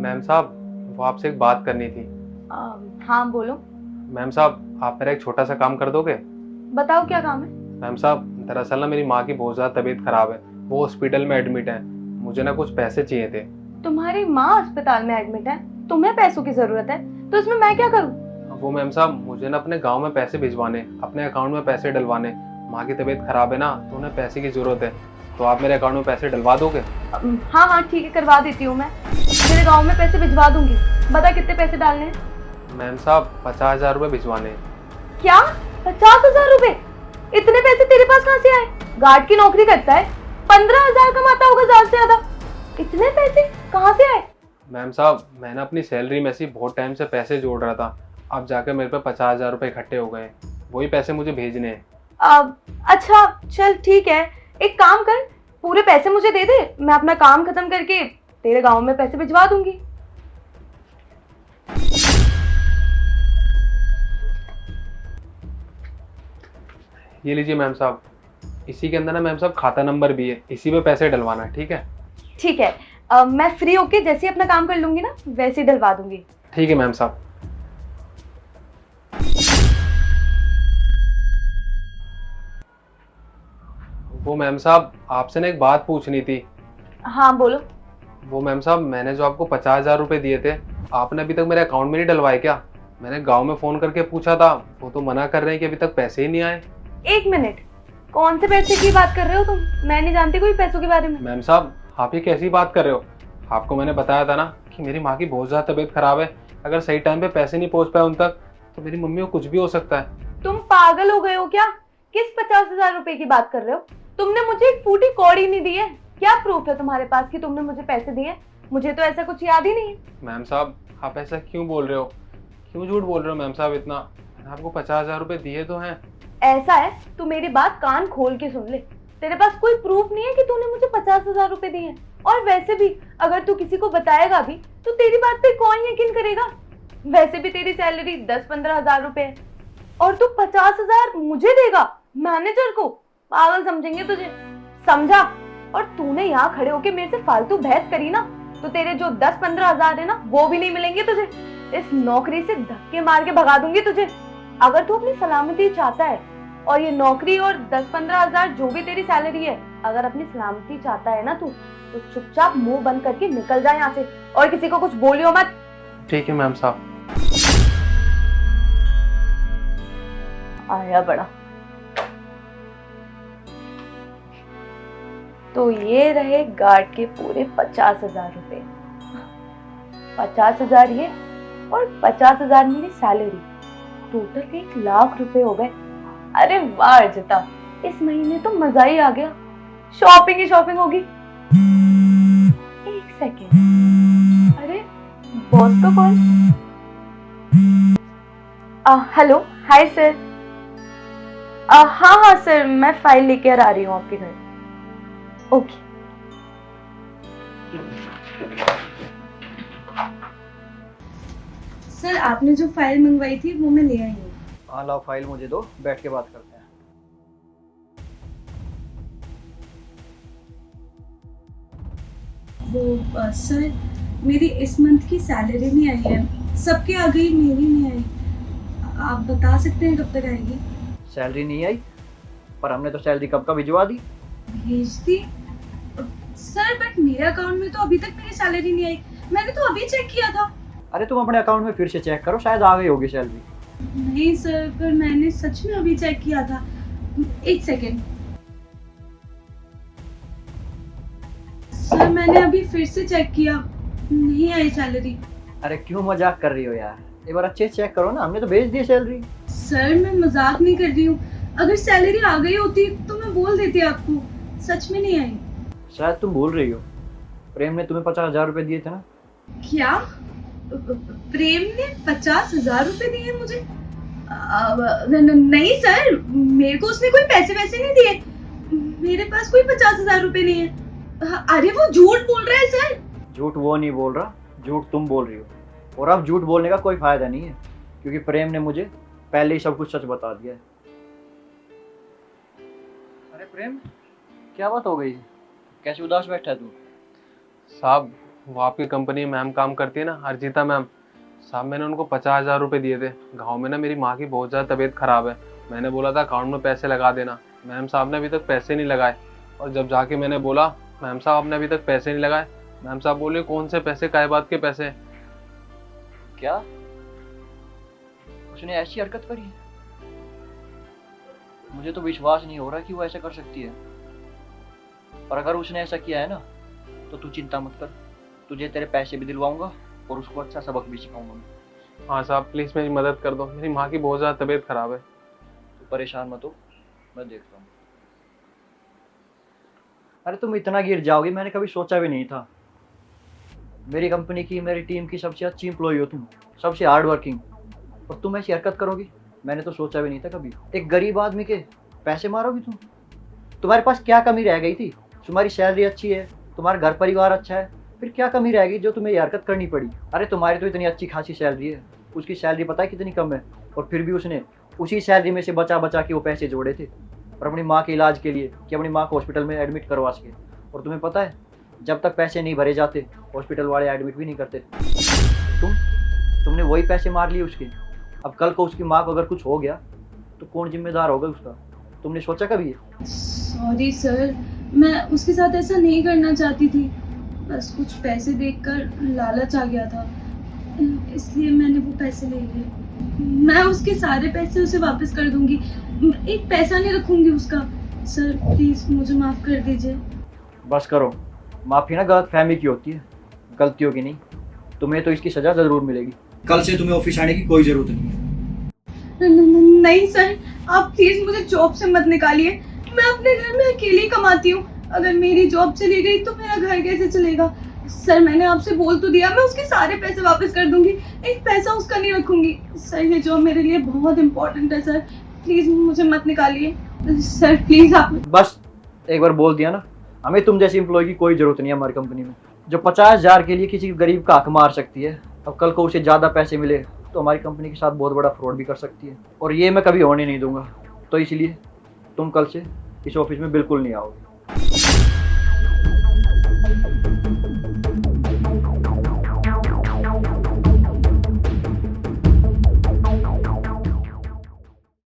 Ma'am साहब, वो आपसे एक बात करनी थी। हाँ बोलो। मैम साहब, आप मेरा एक छोटा सा काम कर दोगे? बताओ क्या काम है। मैम साहब, दरअसल ना मेरी माँ की बहुत ज़्यादा तबीयत खराब है। वो हॉस्पिटल में एडमिट है। मुझे ना कुछ पैसे चाहिए थे। तुम्हारी माँ अस्पताल में एडमिट है, तुम्हें पैसों की जरूरत है, तो इसमें मैं क्या करूँ। वो मैम साहब, मुझे ना अपने गाँव में पैसे भिजवाने, अपने अकाउंट में पैसे डलवाने। माँ की तबीयत खराब है ना, तो उन्हें पैसे की ज़रूरत है। तो आप मेरे अकाउंट में पैसे डलवा दोगे? हाँ हाँ ठीक है, करवा देती हूँ मैं। तेरे गांव में पैसे भिजवा दूंगी। बता कितने पैसे डालने हैं। मैम साहब, 50,000 रुपये भिजवाने हैं। क्या? 50,000 रुपए? इतने पैसे तेरे पास कहाँ से आए? गार्ड की नौकरी करता है, 15,000 कमाता होगा ज्यादा से ज्यादा। इतने पैसे कहाँ से आए? मैम साहब, मैं ना अपनी सैलरी में से बहुत टाइम से पैसे जोड़ रहा था। अब जाकर मेरे पे 50,000 रुपये इकट्ठे हो गए। वही पैसे मुझे भेजने हैं। अच्छा चल ठीक है, एक काम कर, पूरे पैसे मुझे दे दे, मैं अपना काम खत्म करके तेरे गांव में पैसे भिजवा दूंगी। ये लीजिए मैम साहब। इसी के अंदर ना मैम साहब खाता नंबर भी है, इसी पे पैसे डलवाना है, ठीक है? ठीक है, मैं फ्री होके जैसे ही अपना काम कर लूंगी ना, वैसे ही डलवा दूंगी। ठीक है मैम साहब। वो मैम साहब, आपसे ना एक बात पूछनी थी। हाँ बोलो। वो मैम साहब, मैंने जो आपको 50,000 रुपये दिए थे, आपने अभी तक मेरे अकाउंट में नहीं डलवाए क्या? मैंने गांव में फ़ोन करके पूछा था, वो तो मना कर रहे हैं कि अभी तक पैसे ही नहीं आए। एक मिनट, कौन से पैसे की बात कर रहे हो तुम? मैं नहीं जानती कोई पैसों के बारे में। मैम साहब, आप ये कैसी बात कर रहे हो? आपको मैंने बताया था ना कि मेरी माँ की बहुत ज़्यादा तबीयत खराब है। अगर सही टाइम पे पैसे नहीं पहुँच पाए उन तक, तो मेरी मम्मी को कुछ भी हो सकता है। तुम पागल हो गए हो क्या? किस 50,000 रुपए की बात कर रहे हो? तुमने मुझे एक फूटी कौड़ी नहीं दी है। क्या प्रूफ है तुम्हारे पास कि तुमने मुझे पैसे दिए? मुझे तो ऐसा कुछ याद ही नहीं है। मैम साहब, आप ऐसा क्यों बोल रहे हो? क्यों झूठ बोल रहे हो मैम साहब इतना? मैंने आपको 50,000 रुपये दिए तो हैं। ऐसा है, तू मेरी बात कान खोल के सुन ले। तेरे पास कोई प्रूफ नहीं है कि तूने मुझे 50,000 रुपए दिए हैं। और वैसे भी अगर तू किसी को बताएगा भी तो तेरी बात पे कौन यकीन करेगा। वैसे भी तेरी सैलरी 10-15 हजार रुपए है, और तू 50,000 मुझे देगा, मैनेजर को? पागल समझेंगे तुझे, समझा? और तूने यहाँ खड़े होके मेरे से फालतू बहस करी ना, तो तेरे जो 10-15 हजार है ना, वो भी नहीं मिलेंगे तुझे। इस नौकरी से धक्के मार के भगा दूंगी तुझे। अगर तू अपनी सलामती चाहता है, और ये नौकरी और 10-15 हजार जो भी तेरी सैलरी है, अगर अपनी सलामती चाहता है ना तू, तो चुपचाप मुंह बंद करके निकल जा यहाँ से, और किसी को कुछ बोलियो मत। ठीक है मैम साहब। आया बड़ा। तो ये रहे गार्ड के पूरे 50,000 रुपए। 50,000 ये, और 50,000 मेरी सैलरी, टोटल 1 लाख रुपए हो गए। अरे वाह अर्जिता, इस महीने तो मजा ही आ गया, शॉपिंग ही शॉपिंग होगी। एक सेकेंड, अरे बॉस का कॉल। Hello, hi sir. हाँ हाँ सर, मैं फाइल लेकर आ रही हूँ आपके घर। ओके। सर आपने जो फाइल मंगवाई थी वो मैं ले आई हूँ। हाँ लाओ, फाइल मुझे दो, बैठ के बात करते हैं। वो सर, मेरी इस मंथ की सैलरी नहीं आई है, सबके आ गई, मेरी नहीं आई। आप बता सकते हैं कब तक आएगी? सैलरी नहीं आई? पर हमने तो सैलरी कब का भिजवा दी। भेज दी सर, बट मेरे अकाउंट में तो अभी तक मेरी सैलरी नहीं आई। मैंने तो अभी चेक किया था। अरे तुम अपने अकाउंट में फिर से चेक करो, शायद आ गई होगी सैलरी। नहीं सर, पर मैंने सच में अभी चेक किया था। एक सेकेंड सर, मैंने अभी फिर से चेक किया, नहीं आई सैलरी। अरे क्यों मजाक कर रही हो यार, एक बार अच्छे से चेक करो ना, हमने तो भेज दी सैलरी। सर मैं मजाक नहीं कर रही हूँ, अगर सैलरी आ गई होती तो मैं बोल देती आपको। सच में नहीं आई। शायद तुम भूल रही हो, प्रेम ने तुम्हें 50,000 रुपए दिए थे ना। क्या? प्रेम ने 50,000 रुपए दिए मुझे? नहीं सर, मेरे को उसने कोई पैसे वैसे नहीं दिए। मेरे पास कोई 50,000 रुपए नहीं है। अरे वो झूठ बोल रहा है सर। झूठ वो नहीं बोल रहा, झूठ तुम बोल रही हो। और अब झूठ बोलने का कोई फायदा नहीं है, क्योंकि प्रेम ने मुझे पहले ही सब कुछ सच बता दिया है। अरे प्रेम, क्या बात हो गई, कैसे उदास बैठा है तू? साहब, वो आपकी कंपनी में मैम काम करती है ना, अर्जिता मैम साहब, मैंने उनको 50,000 रुपये दिए थे। गांव में ना मेरी माँ की बहुत ज़्यादा तबीयत ख़राब है, मैंने बोला था अकाउंट में पैसे लगा देना, मैम साहब ने अभी तक पैसे नहीं लगाए। और जब जाके मैंने बोला मैम साहब आपने अभी तक पैसे नहीं लगाए, मैम साहब बोले कौन से पैसे, काय बात के पैसे। क्या उसने ऐसी हरकत करी? मुझे तो विश्वास नहीं हो रहा कि वो ऐसा कर सकती है। और अगर उसने ऐसा किया है ना, तो तू चिंता मत कर, तुझे तेरे पैसे भी दिलवाऊंगा और उसको अच्छा सबक भी सिखाऊंगा मैं। हाँ साहब प्लीज़ मेरी मदद कर दो, मेरी माँ की बहुत ज़्यादा तबीयत ख़राब है। तू परेशान मत हो, मैं देखता हूँ। अरे तुम इतना गिर जाओगे मैंने कभी सोचा भी नहीं था। मेरी कंपनी की, मेरी टीम की सबसे अच्छी एम्प्लॉय हो तुम, सबसे हार्ड वर्किंग, और तुम ऐसी हरकत करोगी मैंने तो सोचा भी नहीं था कभी। एक गरीब आदमी के पैसे मारोगी तुम? तुम्हारे पास क्या कमी रह गई थी? तुम्हारी सैलरी अच्छी है, तुम्हारा घर परिवार अच्छा है, फिर क्या कमी रह गई जो तुम्हें ये हरकत करनी पड़ी? अरे तुम्हारी तो इतनी अच्छी खासी सैलरी है, उसकी सैलरी पता है कितनी कम है, और फिर भी उसने उसी सैलरी में से बचा बचा के वो पैसे जोड़े थे और अपनी माँ के इलाज के लिए, कि अपनी माँ को हॉस्पिटल में एडमिट करवा सके। और तुम्हें पता है जब तक पैसे नहीं भरे जाते हॉस्पिटल वाले एडमिट भी नहीं करते। तुमने वही पैसे मार लिए उसके। अब कल को उसकी माँ को अगर कुछ हो गया तो कौन जिम्मेदार होगा उसका? तुमने सोचा कभी? सॉरी सर, मैं उसके साथ ऐसा नहीं करना चाहती थी, बस कुछ पैसे देखकर लालच आ गया था, इसलिए मैंने वो पैसे ले लिए। मैं उसके सारे पैसे उसे वापस कर दूंगी, एक पैसा नहीं रखूंगी उसका। सर प्लीज़ मुझे माफ़ कर दीजिए। बस करो, माफ़ी ना गलत फहमी की होती है, गलतियों की नहीं। तुम्हें तो इसकी सज़ा ज़रूर मिलेगी। कल से तुम्हें ऑफिस आने की कोई ज़रूरत नहीं है। नहीं सर, आप प्लीज़ मुझे जॉब से मत निकालिए, मैं अपने घर में अकेली कमाती हूँ, अगर मेरी जॉब चली गई तो मेरा घर कैसे चलेगा? सर मैंने आपसे बोल तो दिया, मैं उसके सारे पैसे वापस कर दूंगी, एक पैसा उसका नहीं रखूंगी। सर ये जॉब मेरे लिए बहुत इंपॉर्टेंट है सर, प्लीज़ मुझे मत निकालिए सर, प्लीज़ आप। बस एक बार बोल दिया ना, हमें तुम जैसी एम्प्लॉय की कोई ज़रूरत नहीं है हमारी कंपनी में, जो 50,000 के लिए किसी गरीब का हक मार सकती है। अब कल को उसे ज़्यादा पैसे मिले तो हमारी कंपनी के साथ बहुत बड़ा फ्रॉड भी कर सकती है, और ये मैं कभी होने नहीं दूंगा। तो इसलिए तुम कल से इस ऑफिस में बिल्कुल नहीं आओगे।